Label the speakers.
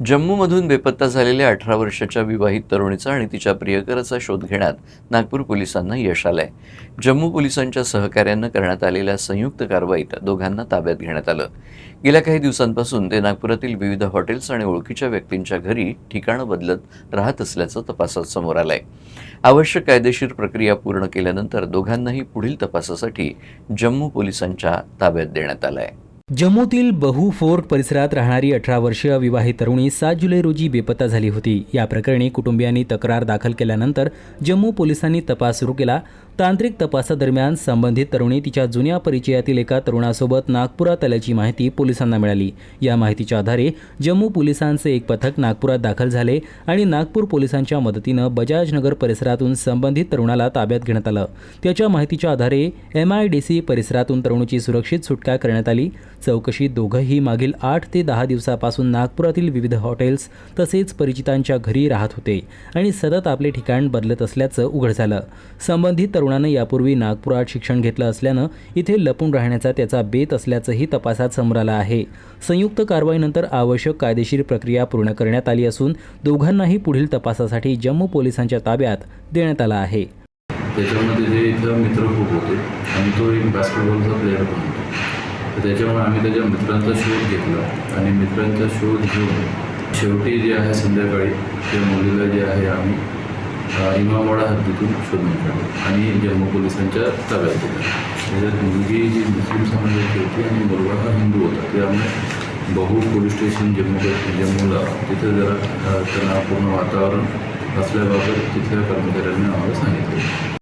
Speaker 1: जम्मूमधून बेपत्ता झालेल्या 18 वर्षाच्या विवाहित तरुणीचा आणि तिच्या प्रियकराचा शोध घेण्यात नागपूर पोलिसांना यश आलंय। जम्मू पोलिसांच्या सहकार्यानं करण्यात आलेल्या संयुक्त कारवाईत दोघांना ताब्यात घेण्यात आलं। गेल्या काही दिवसांपासून ते नागपुरातील विविध हॉटेल्स आणि ओळखीच्या व्यक्तींच्या घरी ठिकाणं बदलत राहत असल्याचं तपासात समोर आलंय। आवश्यक कायदेशीर प्रक्रिया पूर्ण केल्यानंतर दोघांनाही पुढील तपासासाठी जम्मू पोलिसांच्या ताब्यात देण्यात आलंय।
Speaker 2: जम्मूतील बहु फोर्ट परिसरात राहणारी 18 वर्षीय विवाहित तरुणी 7 जुलै रोजी बेपत्ता झाली होती। या प्रकरणी कुटुंबियांनी तक्रार दाखल केल्यानंतर जम्मू पोलिसांनी तपास सुरू केला। तांत्रिक तपासादरम्यान संबंधित तरुणी तिच्या जुन्या परिचयातील एका तरुणासोबत नागपुरात आल्याची माहिती पोलिसांना मिळाली। या माहितीच्या आधारे जम्मू पोलिसांचे एक पथक नागपुरात दाखल झाले आणि नागपूर पोलिसांच्या मदतीनं बजाजनगर परिसरातून संबंधित तरुणाला ताब्यात घेण्यात आलं। त्याच्या माहितीच्या आधारे MIDC परिसरातून तरुणीची सुरक्षित सुटका करण्यात आली। चौकशीत दोघंही मागील 8 ते 10 दिवसापासून नागपुरातील विविध हॉटेल्स तसेच परिचितांच्या घरी राहत होते आणि सतत आपले ठिकाण बदलत असल्याचं उघड झालं। संबंधित तरुणानं यापूर्वी नागपुरात शिक्षण घेतलं असल्यानं इथे लपून राहण्याचा त्याचा बेत असल्याचंही तपासात समोर आलं आहे। संयुक्त कारवाईनंतर आवश्यक कायदेशीर प्रक्रिया पूर्ण करण्यात आली असून दोघांनाही पुढील तपासासाठी जम्मू पोलिसांच्या ताब्यात देण्यात आलं आहे।
Speaker 3: त्याच्यामध्ये जे इथं मित्र खूप होते आणि तो एक बास्केटबॉलचा प्लेअर पण होता। तर त्याच्यामुळे आम्ही त्याच्या मित्रांचा शोध घेतला आणि मित्रांचा शोध घेऊन शेवटी जे आहे संध्याकाळी त्या मुलीला जे आहे आम्ही इमामवाडा हद्दीतून शोधून काढलं आणि जम्मू पोलिसांच्या ताब्यात दिलं। त्याच्यात मुलगी ही मुस्लिम समाजाची होती आणि मुलगा हा हिंदू होता। त्यामुळे बहु पोलीस स्टेशन जम्मूला तिथे जरा तणावपूर्ण वातावरण असल्याबाबत तिथल्या कर्मचाऱ्यांनी आम्हाला सांगितलं।